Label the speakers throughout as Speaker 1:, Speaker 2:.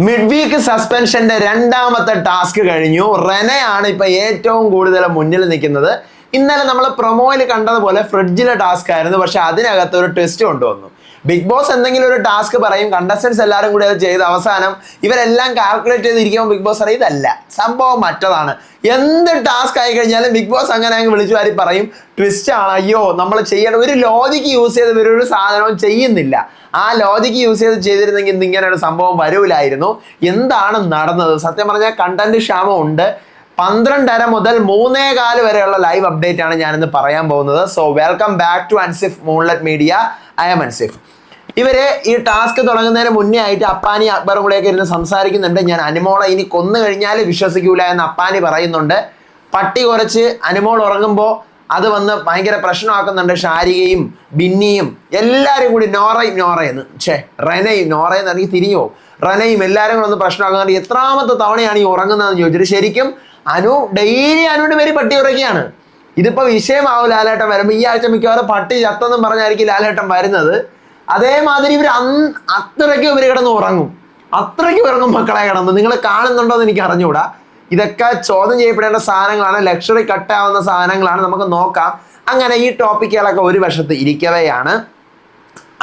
Speaker 1: Mid week സസ്പെൻഷന്റെ രണ്ടാമത്തെ task കഴിഞ്ഞു. റെനയാണ് ഇപ്പൊ ഏറ്റവും കൂടുതൽ മുന്നിൽ നിൽക്കുന്നത്. ഇന്നലെ നമ്മൾ പ്രൊമോയിൽ കണ്ടതുപോലെ ഫ്രിഡ്ജിലെ ടാസ്ക് ആയിരുന്നു, പക്ഷെ അതിനകത്ത് ഒരു ട്വിസ്റ്റ് കൊണ്ടുവന്നു. ബിഗ് ബോസ് എന്തെങ്കിലും ഒരു ടാസ്ക് പറയും, കണ്ടസ്റ്റൻസ് എല്ലാവരും കൂടി അത് ചെയ്ത് അവസാനം ഇവരെല്ലാം കാൽക്കുലേറ്റ് ചെയ്തിരിക്കുമ്പോൾ ബിഗ് ബോസ് അറിയും ഇതല്ല, സംഭവം മറ്റതാണ്. എന്ത് ടാസ്ക് ആയി കഴിഞ്ഞാലും ബിഗ് ബോസ് അങ്ങനെ അങ്ങ് വിളിച്ചു വാരി പറയും ട്വിസ്റ്റ് ആണ്, അയ്യോ നമ്മൾ ചെയ്യണം. ഒരു ലോജിക്ക് യൂസ് ചെയ്ത് ഇവരൊരു സാധനവും ചെയ്യുന്നില്ല. ആ ലോജിക്ക് യൂസ് ചെയ്തിരുന്നെങ്കിൽ ഇങ്ങനെ ഒരു സംഭവം വരൂലായിരുന്നു. എന്താണ് നടന്നത്? സത്യം പറഞ്ഞാൽ കണ്ടന്റ് ക്ഷാമം ഉണ്ട്. 12:30 മുതൽ 3:15 വരെയുള്ള ലൈവ് അപ്ഡേറ്റ് ആണ് ഞാനിന്ന് പറയാൻ പോകുന്നത്. So welcome back to Ansif moonlight media. I am Ansif. ഇവര് ഈ ടാസ്ക് തുടങ്ങുന്നതിന് മുന്നേ ആയിട്ട് അപ്പാനി അക്ബറും കൂടെയൊക്കെ ഇരുന്ന് സംസാരിക്കുന്നുണ്ട്. ഞാൻ അനുമോളെ ഇനി കൊന്നു കഴിഞ്ഞാൽ വിശ്വസിക്കൂല എന്ന് അപ്പാനി പറയുന്നുണ്ട്. പട്ടി കുറച്ച് അനുമോൾ ഉറങ്ങുമ്പോൾ അത് വന്ന് ഭയങ്കര പ്രശ്നമാക്കുന്നുണ്ട്. ഷാരികയും ബിന്നിയും എല്ലാവരും കൂടി നോറയെന്ന് റെനയും നോറയെന്ന് എനിക്ക് തിരിഞ്ഞോ, റെനയും എല്ലാവരും കൂടെ ഒന്ന് പ്രശ്നമാക്കുന്നുണ്ട്. എത്രാമത്തെ തവണയാണ് ഈ ഉറങ്ങുന്നതെന്ന് ചോദിച്ചിട്ട് ശരിക്കും അനു ഡെയിലി അനുവിന്റെ പേര് പട്ടി ഉറക്കുകയാണ്. ഇതിപ്പോ വിഷയമാവും ലാലേട്ടൻ വരുമ്പോൾ. ഈ ആഴ്ച മിക്കവാറും പട്ടി ചത്തെന്നും പറഞ്ഞായിരിക്കും ലാലേട്ടൻ വരുന്നത്. അതേമാതിരി ഇവർ അത്രയ്ക്ക് ഇവർ കിടന്ന് ഉറങ്ങും, അത്രയ്ക്ക് ഉറങ്ങും മക്കളെ കിടന്ന്. നിങ്ങൾ കാണുന്നുണ്ടോ എന്ന് എനിക്ക് അറിഞ്ഞുകൂടാ. ഇതൊക്കെ ചോദ്യം ചെയ്യപ്പെടേണ്ട സാധനങ്ങളാണ്, ലക്ഷറി കട്ടാവുന്ന സാധനങ്ങളാണ്. നമുക്ക് നോക്കാം. അങ്ങനെ ഈ ടോപ്പിക്കുകളൊക്കെ ഒരു വശത്ത് ഇരിക്കവെയാണ്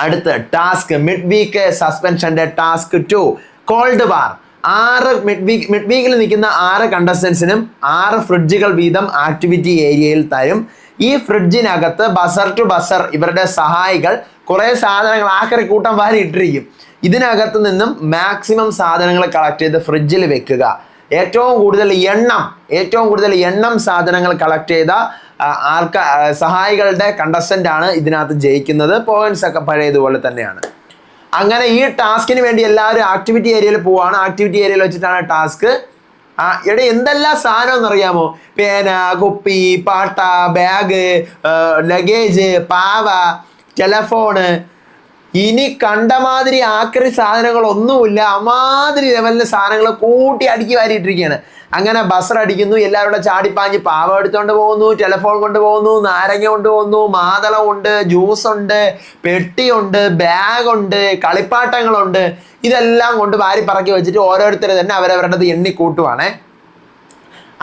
Speaker 1: അടുത്ത ടാസ്ക്, മിഡ് വീക്ക് സസ്പെൻഷന്റെ ടാസ്ക് 2 കോൾഡ് ബാർ. 6 മിഡ് വീക്കിൽ നിൽക്കുന്ന 6 കണ്ടസ്റ്റൻസിനും 6 ഫ്രിഡ്ജുകൾ വീതം ആക്ടിവിറ്റി ഏരിയയിൽ തരും. ഈ ഫ്രിഡ്ജിനകത്ത് ബസർ ടു ബസർ ഇവരുടെ സഹായികൾ കുറെ സാധനങ്ങൾ ആക്രി കൂട്ടം വാരി ഇട്ടിരിക്കും. ഇതിനകത്ത് നിന്നും മാക്സിമം സാധനങ്ങൾ കളക്ട് ചെയ്ത് ഫ്രിഡ്ജിൽ വെക്കുക. ഏറ്റവും കൂടുതൽ എണ്ണം സാധനങ്ങൾ കളക്ട് ചെയ്ത സഹായികളുടെ കണ്ടസ്റ്റന്റ് ആണ് ഇതിനകത്ത് ജയിക്കുന്നത്. പോയിന്റ്സ് ഒക്കെ പഴയതുപോലെ തന്നെയാണ്. അങ്ങനെ ഈ ടാസ്കിന് വേണ്ടി എല്ലാവരും ആക്ടിവിറ്റി ഏരിയയിൽ പോവാണ്. ആക്ടിവിറ്റി ഏരിയയിൽ വെച്ചിട്ടാണ് ടാസ്ക്. ഇവിടെ എന്തെല്ലാം സാധനം എന്നറിയാമോ? പേന, കുപ്പി, പാട്ട, ബാഗ്, ലഗേജ്, പാവ, ടെലഫോണ്. ഇനി കണ്ടമാതിരി ആക്രി സാധനങ്ങളൊന്നുമില്ല. അമാതിരി ലെവലിലെ സാധനങ്ങൾ കൂട്ടി അടുക്കി വാരിയിട്ടിരിക്കുകയാണ്. അങ്ങനെ ബസർ അടിക്കുന്നു, എല്ലാവരുടെ ചാടിപ്പാഞ്ഞ് പാവ എടുത്തുകൊണ്ട് പോകുന്നു, ടെലഫോൺ കൊണ്ടുപോകുന്നു, നാരങ്ങ കൊണ്ടുപോകുന്നു, മാതളം ഉണ്ട്, ജ്യൂസ് ഉണ്ട്, പെട്ടിയുണ്ട്, ബാഗുണ്ട്, കളിപ്പാട്ടങ്ങളുണ്ട്. ഇതെല്ലാം കൊണ്ട് വാരി പറക്കി വെച്ചിട്ട് ഓരോരുത്തർ തന്നെ അവരവരുടെ എണ്ണി കൂട്ടുവാണേ.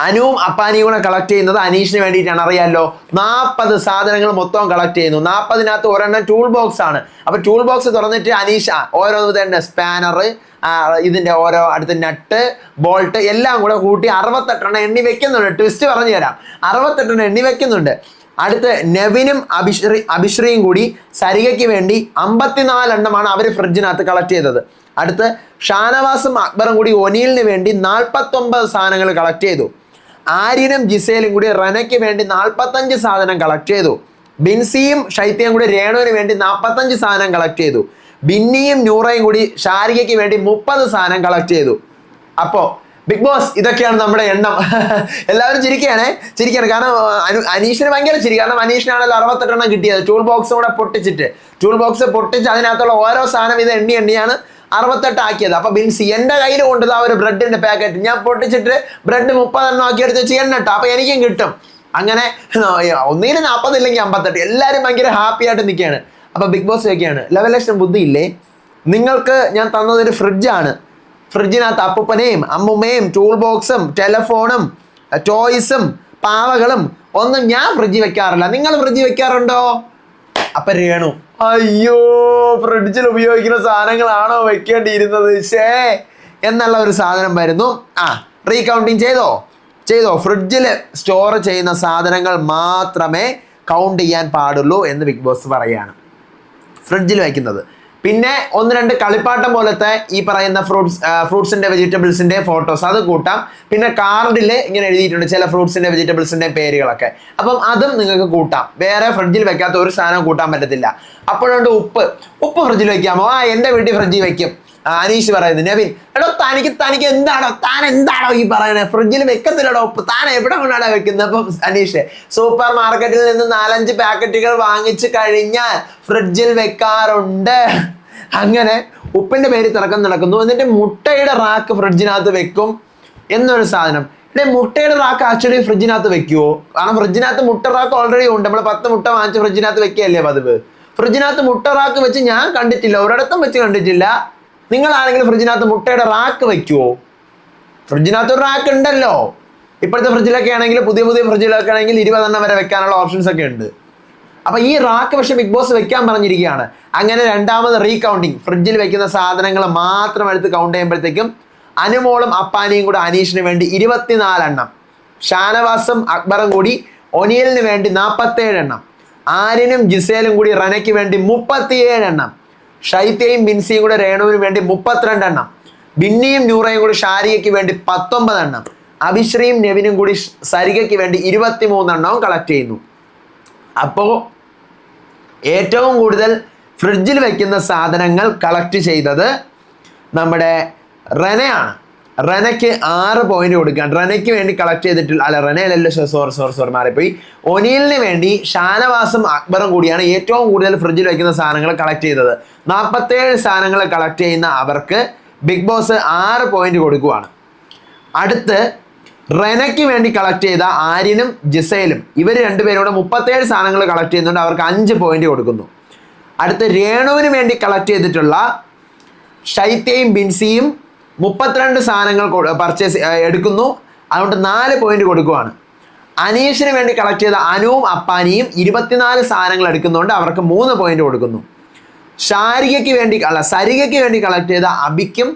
Speaker 1: അനുവും അപ്പാനിയും കൂടെ കളക്ട് ചെയ്യുന്നത് അനീഷിന് വേണ്ടിയിട്ടാണ്. അറിയാമല്ലോ, 40 സാധനങ്ങൾ മൊത്തം കളക്ട് ചെയ്യുന്നു. 40-നകത്ത് ഒരെണ്ണം ടൂൾ ബോക്സ് ആണ്. അപ്പൊ ടൂൾ ബോക്സ് തുറന്നിട്ട് അനീഷ ഓരോന്ന് തന്നെ സ്പാനർ, ഇതിന്റെ ഓരോ അടുത്ത നട്ട്, ബോൾട്ട് എല്ലാം കൂടെ കൂട്ടി 68 എണ്ണി വെക്കുന്നുണ്ട്. ട്വിസ്റ്റ് പറഞ്ഞു തരാം, 68 എണ്ണി വെക്കുന്നുണ്ട്. അടുത്ത് നെവിനും അഭിശ്രീയും കൂടി സരികയ്ക്ക് വേണ്ടി 54 എണ്ണമാണ് അവർ ഫ്രിഡ്ജിനകത്ത് കളക്ട് ചെയ്തത്. അടുത്ത് ഷാനവാസും അക്ബറും കൂടി ഒനീലിന് വേണ്ടി 49 സാധനങ്ങൾ കളക്ട് ചെയ്തു. ആര്യനും ജിസേലും കൂടി റെനയ്ക്ക് വേണ്ടി 45 സാധനം കളക്ട് ചെയ്തു. ബിൻസിയും ഷൈത്യയും കൂടി രേണുവിന് വേണ്ടി 45 സാധനം കളക്ട് ചെയ്തു. ബിന്നിയും നൂറയും കൂടി ഷാരികയ്ക്ക് വേണ്ടി 30 സാധനം കളക്ട് ചെയ്തു. അപ്പോ ബിഗ് ബോസ് ഇതൊക്കെയാണ് നമ്മുടെ എണ്ണം. എല്ലാവരും ചിരിക്കുകയാണ്. കാരണം അനീഷിന് ഭയങ്കര ചിരി. കാരണം അനീഷിനാണല്ലോ 68 എണ്ണം കിട്ടിയത്. ടൂൾ ബോക്സ് കൂടെ ടൂൾ ബോക്സ് പൊട്ടിച്ച് അതിനകത്തുള്ള ഓരോ സാധനം ഇത് എണ്ണിയാണ് 68 ആക്കിയത്. അപ്പൊ ബിൻസി എന്റെ കയ്യിൽ കൊണ്ടത് ആ ഒരു ബ്രെഡിന്റെ പാക്കറ്റ് ഞാൻ പൊട്ടിച്ചിട്ട് ബ്രെഡ് 30 എണ്ണം ആക്കി എടുത്ത് എണ്ണിട്ട, അപ്പൊ എനിക്കും കിട്ടും. അങ്ങനെ ഒന്നിന് 40 ഇല്ലെങ്കിൽ 58. എല്ലാവരും ഭയങ്കര ഹാപ്പി ആയിട്ട് നിൽക്കുകയാണ്. അപ്പൊ ബിഗ് ബോസ് ഒക്കെയാണ് ലെവലേഷൻ ബുദ്ധിയില്ലേ? നിങ്ങൾക്ക് ഞാൻ തന്നതൊരു ഫ്രിഡ്ജാണ്. ഫ്രിഡ്ജിനകത്ത് അപ്പൂപ്പനെയും അമ്മുമ്മയും ടൂൾ ബോക്സും ടെലഫോണും ടോയ്സും പാവകളും ഒന്നും ഞാൻ ഫ്രിഡ്ജിൽ വെക്കാറില്ല. നിങ്ങൾ ഫ്രിഡ്ജിൽ വെക്കാറുണ്ടോ? അപ്പൊ രേണു, അയ്യോ ഫ്രിഡ്ജിൽ ഉപയോഗിക്കുന്ന സാധനങ്ങളാണോ വെക്കേണ്ടിയിരുന്നത് എന്നുള്ള ഒരു സാധനം വരുന്നു. റീകൗണ്ടിങ് ചെയ്തോ ഫ്രിഡ്ജിൽ സ്റ്റോർ ചെയ്യുന്ന സാധനങ്ങൾ മാത്രമേ കൗണ്ട് ചെയ്യാൻ പാടുള്ളൂ എന്ന് ബിഗ് ബോസ് പറയാണ്. ഫ്രിഡ്ജിൽ വയ്ക്കുന്നത്. പിന്നെ 1-2 കളിപ്പാട്ടം പോലത്തെ ഈ പറയുന്ന ഫ്രൂട്ട്സിന്റെ വെജിറ്റബിൾസിന്റെ ഫോട്ടോസ് അത് കൂട്ടാം. പിന്നെ കാർഡിൽ ഇങ്ങനെ എഴുതിയിട്ടുണ്ട് ചില ഫ്രൂട്ട്സിന്റെ വെജിറ്റബിൾസിന്റെ പേരുകളൊക്കെ. അപ്പം അതും നിങ്ങൾക്ക് കൂട്ടാം. വേറെ ഫ്രിഡ്ജിൽ വെക്കാത്ത ഒരു സാധനം കൂട്ടാൻ പറ്റത്തില്ല. അപ്പോഴുണ്ട് ഉപ്പ് ഫ്രിഡ്ജിൽ വെക്കാമോ? എൻ്റെ വീട്ടിൽ ഫ്രിഡ്ജിൽ വെക്കും. അനീഷ് പറയുന്നത്, നെവിൻ എടോ തനിക്ക് എന്താണോ ഈ പറയുന്നത്? ഫ്രിഡ്ജിൽ വെക്കത്തില്ലടോ ഉപ്പ്, താൻ എവിടെ കൊണ്ടാണ് വെക്കുന്നത്? അപ്പം അനീഷ്, സൂപ്പർ മാർക്കറ്റിൽ നിന്ന് 4-5 പാക്കറ്റുകൾ വാങ്ങിച്ചു കഴിഞ്ഞാൽ ഫ്രിഡ്ജിൽ വെക്കാറുണ്ട്. അങ്ങനെ ഉപ്പിന്റെ പേര് തിളക്കം നടക്കുന്നു. എന്നിട്ട് മുട്ടയുടെ റാക്ക് ഫ്രിഡ്ജിനകത്ത് വെക്കും എന്നൊരു സാധനം. മുട്ടയുടെ റാക്ക് ആക്ച്വലി ഫ്രിഡ്ജിനകത്ത് വെക്കുവോ? കാരണം ഫ്രിഡ്ജിനകത്ത് മുട്ട റാക്ക് ഓൾറെഡി ഉണ്ട്. നമ്മൾ 10 മുട്ട വാങ്ങിച്ച് ഫ്രിഡ്ജിനകത്ത് വെക്കുകയല്ലേ പതിവ്. ഫ്രിഡ്ജിനകത്ത് മുട്ട റാക്ക് വെച്ച് ഞാൻ കണ്ടിട്ടില്ല, ഒരിടത്തും വെച്ച് കണ്ടിട്ടില്ല. നിങ്ങൾ ആരെങ്കിലും ഫ്രിഡ്ജിനകത്ത് മുട്ടയുടെ റാക്ക് വെക്കുവോ? ഫ്രിഡ്ജിനകത്ത് ഒരു റാക്ക് ഉണ്ടല്ലോ. ഇപ്പോഴത്തെ ഫ്രിഡ്ജിലൊക്കെ ആണെങ്കിൽ പുതിയ ഫ്രിഡ്ജിലൊക്കെ ആണെങ്കിൽ 20 വരെ വെക്കാനുള്ള ഓപ്ഷൻസ് ഒക്കെ ഉണ്ട്. അപ്പൊ ഈ റാക്ക് പക്ഷെ ബിഗ് ബോസ് വെക്കാൻ പറഞ്ഞിരിക്കുകയാണ്. അങ്ങനെ രണ്ടാമത് റീകൗണ്ടിങ്, ഫ്രിഡ്ജിൽ വെക്കുന്ന സാധനങ്ങൾ മാത്രം എടുത്ത് കൗണ്ട് ചെയ്യുമ്പോഴത്തേക്കും അനുമോളും അപ്പാനിയും കൂടെ അനീഷിന് വേണ്ടി 24 എണ്ണം, ഷാനവാസും അക്ബറും കൂടി ഒനിയലിന് വേണ്ടി 47 എണ്ണം, ആര്യനും ജിസേലും കൂടി റനയ്ക്ക് വേണ്ടി 37 എണ്ണം, ഷൈത്യയും ബിൻസിയും കൂടെ രേണുവിന് വേണ്ടി 32 എണ്ണം, ബിന്നിയും നൂറയും കൂടി ഷാരികയ്ക്ക് വേണ്ടി 19 എണ്ണം, അഭിശ്രീയും നെവിനും കൂടി സരികയ്ക്ക് വേണ്ടി 23 എണ്ണവും കളക്ട് ചെയ്യുന്നു. അപ്പോൾ ഏറ്റവും കൂടുതൽ ഫ്രിഡ്ജിൽ വെക്കുന്ന സാധനങ്ങൾ കളക്ട് ചെയ്തത് നമ്മുടെ റനയാണ്. റനയ്ക്ക് 6 പോയിന്റ് കൊടുക്കുകയാണ്. റനയ്ക്ക് വേണ്ടി കളക്ട് ചെയ്തിട്ടുള്ള, അല്ല റനയല്ലല്ലോ, സോറി മാറിപ്പോയി. ഒനിയലിന് വേണ്ടി ഷാനവാസും അക്ബറും കൂടിയാണ് ഏറ്റവും കൂടുതൽ ഫ്രിഡ്ജിൽ വെക്കുന്ന സാധനങ്ങൾ കളക്ട് ചെയ്തത്. 47 സാധനങ്ങൾ കളക്ട് ചെയ്യുന്ന അവർക്ക് ബിഗ് ബോസ് 6 പോയിന്റ് കൊടുക്കുകയാണ്. അടുത്ത് റെനയ്ക്ക് വേണ്ടി കളക്ട് ചെയ്ത ആര്യനും ജിസയിലും, ഇവർ രണ്ടുപേരും കൂടെ 37 സാധനങ്ങൾ കളക്ട് ചെയ്യുന്നുണ്ട്, അവർക്ക് 5 പോയിന്റ് കൊടുക്കുന്നു. അടുത്ത് രേണുവിന് വേണ്ടി കളക്ട് ചെയ്തിട്ടുള്ള ഷൈത്യയും ബിൻസിയും 32 സാധനങ്ങൾ പർച്ചേസ് എടുക്കുന്നു, അതുകൊണ്ട് 4 പോയിന്റ് കൊടുക്കുകയാണ്. അനീഷിന് വേണ്ടി കളക്ട് ചെയ്ത അനുവും അപ്പാനിയും 24 സാധനങ്ങൾ എടുക്കുന്നുണ്ട്, അവർക്ക് 3 പോയിന്റ് കൊടുക്കുന്നു. സരികയ്ക്ക് വേണ്ടി കളക്ട് ചെയ്ത അബിക്കും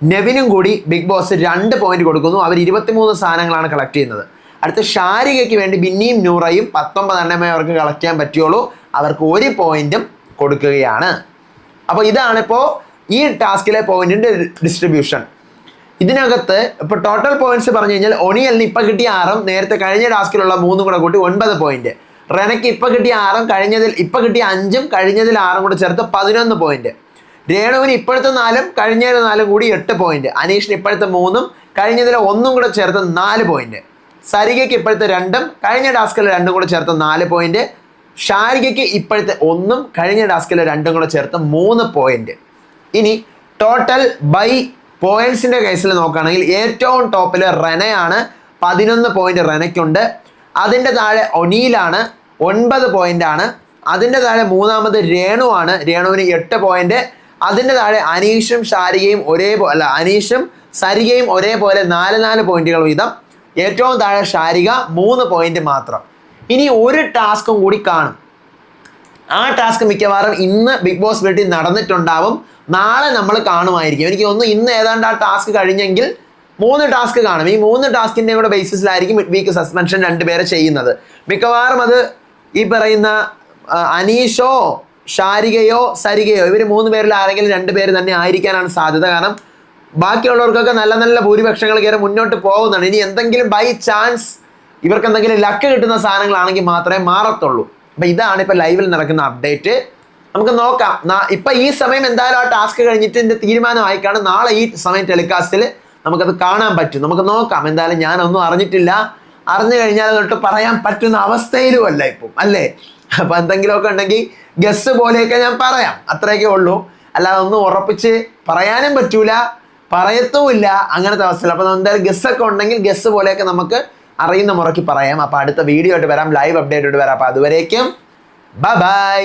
Speaker 1: നെവിനും കൂടി ബിഗ് ബോസ് 2 പോയിന്റ് കൊടുക്കുന്നു, അവർ 23 സാധനങ്ങളാണ് കളക്ട് ചെയ്യുന്നത്. അടുത്ത ഷാരികയ്ക്ക് വേണ്ടി ബിന്നിയും നൂറയും 19 എണ്ണമേ അവർക്ക് കളക്ട് ചെയ്യാൻ പറ്റുള്ളൂ, അവർക്ക് 1 പോയിന്റും കൊടുക്കുകയാണ്. അപ്പോൾ ഇതാണിപ്പോൾ ഈ ടാസ്കിലെ പോയിന്റിന്റെ ഡിസ്ട്രിബ്യൂഷൻ. ഇതിനകത്ത് ഇപ്പോൾ ടോട്ടൽ പോയിന്റ്സ് പറഞ്ഞു കഴിഞ്ഞാൽ ഒനിയലിന് ഇപ്പം കിട്ടിയ 6, നേരത്തെ കഴിഞ്ഞ ടാസ്കിലുള്ള 3 കൂടെ കൂട്ടി 9 പോയിന്റ്. റെനയ്ക്ക് ഇപ്പം കിട്ടിയ 6, ഇപ്പം കിട്ടിയ 5, കഴിഞ്ഞതിൽ 6 കൂടെ ചേർത്ത് 11 പോയിന്റ്. രേണുവിന് ഇപ്പോഴത്തെ 4, കഴിഞ്ഞതിൽ 4 കൂടി 8 പോയിന്റ്. അനീഷിന് ഇപ്പോഴത്തെ 3, കഴിഞ്ഞതിൽ 1 കൂടെ ചേർത്ത് 4 പോയിന്റ്. സരികയ്ക്ക് ഇപ്പോഴത്തെ 2, കഴിഞ്ഞ ടാസ്കിൽ 2 കൂടെ ചേർത്ത് 4 പോയിന്റ്. ഷാരികയ്ക്ക് ഇപ്പോഴത്തെ 1, കഴിഞ്ഞ ടാസ്കിൽ 2 കൂടെ ചേർത്ത് 3 പോയിന്റ്. ഇനി ടോട്ടൽ ബൈ പോയിന്റ്സിന്റെ കേസിൽ നോക്കുകയാണെങ്കിൽ ഏറ്റവും ടോപ്പിൽ റെനയാണ്, 11 പോയിന്റ് റെനയ്ക്കുണ്ട്. അതിൻ്റെ താഴെ ഒനീലാണ്, 9 പോയിന്റ് ആണ്. അതിൻ്റെ താഴെ മൂന്നാമത് രേണുവാണ്, രേണുവിന് 8 പോയിന്റ്. അതിൻ്റെ താഴെ അനീഷും സരികയും ഒരേപോലെ 4 പോയിന്റുകൾ വീതം. ഏറ്റവും താഴെ ഷാരിക 3 പോയിന്റ് മാത്രം. ഇനി ഒരു ടാസ്കും കൂടി കാണും. ആ ടാസ്ക് മിക്കവാറും ഇന്ന് ബിഗ് ബോസ് വീട്ടിൽ നടന്നിട്ടുണ്ടാവും, നാളെ നമ്മൾ കാണുമായിരിക്കും. എനിക്ക് തോന്നുന്നു ഇന്ന് ഏതാണ്ട് ആ ടാസ്ക് കഴിഞ്ഞെങ്കിൽ 3 ടാസ്ക് കാണും. ഈ 3 ടാസ്കിൻ്റെ കൂടെ ബേസിസിലായിരിക്കും മിഡ് വീക്ക് സസ്പെൻഷൻ 2 പേരെ ചെയ്യുന്നത്. മിക്കവാറും അത് ഈ പറയുന്ന അനീഷോ ഷാരികയോ സരികയോ ഇവർ 3 പേരിൽ ആരെങ്കിലും 2 പേര് തന്നെ ആയിരിക്കാനാണ് സാധ്യത. കാരണം ബാക്കിയുള്ളവർക്കൊക്കെ നല്ല ഭൂരിപക്ഷങ്ങൾ കയറി മുന്നോട്ട് പോകുന്നതാണ്. ഇനി എന്തെങ്കിലും ബൈ ചാൻസ് ഇവർക്ക് എന്തെങ്കിലും ലക്ക് കിട്ടുന്ന സാധനങ്ങളാണെങ്കിൽ മാത്രമേ മാറത്തുള്ളൂ. അപ്പം ഇതാണ് ഇപ്പം ലൈവിൽ നടക്കുന്ന അപ്ഡേറ്റ്. നമുക്ക് നോക്കാം. ഇപ്പം ഈ സമയം എന്തായാലും ആ ടാസ്ക് കഴിഞ്ഞിട്ട് എൻ്റെ തീരുമാനമായി കാണും. നാളെ ഈ സമയം ടെലികാസ്റ്റിൽ നമുക്കത് കാണാൻ പറ്റും. നമുക്ക് നോക്കാം. എന്തായാലും ഞാനൊന്നും അറിഞ്ഞിട്ടില്ല. അറിഞ്ഞു കഴിഞ്ഞാൽ തൊട്ട് പറയാൻ പറ്റുന്ന അവസ്ഥയിലും അല്ല ഇപ്പം, അല്ലേ? അപ്പം എന്തെങ്കിലുമൊക്കെ ഉണ്ടെങ്കിൽ ഗസ് പോലെയൊക്കെ ഞാൻ പറയാം, അത്രയൊക്കെ ഉള്ളൂ. അല്ലാതെ ഒന്നും ഉറപ്പിച്ച് പറയാനും പറ്റൂല, പറയത്തുമില്ല, അങ്ങനത്തെ അവസ്ഥയിൽ. അപ്പം എന്തായാലും ഗസ്സൊക്കെ ഉണ്ടെങ്കിൽ ഗസ് പോലെയൊക്കെ നമുക്ക് അറിയുന്ന മുറയ്ക്ക് പറയാം. അപ്പം അടുത്ത വീഡിയോ ആയിട്ട് വരാം, ലൈവ് അപ്ഡേറ്റ് ആയിട്ട് വരാം. അപ്പം അതുവരേക്കും ബൈ.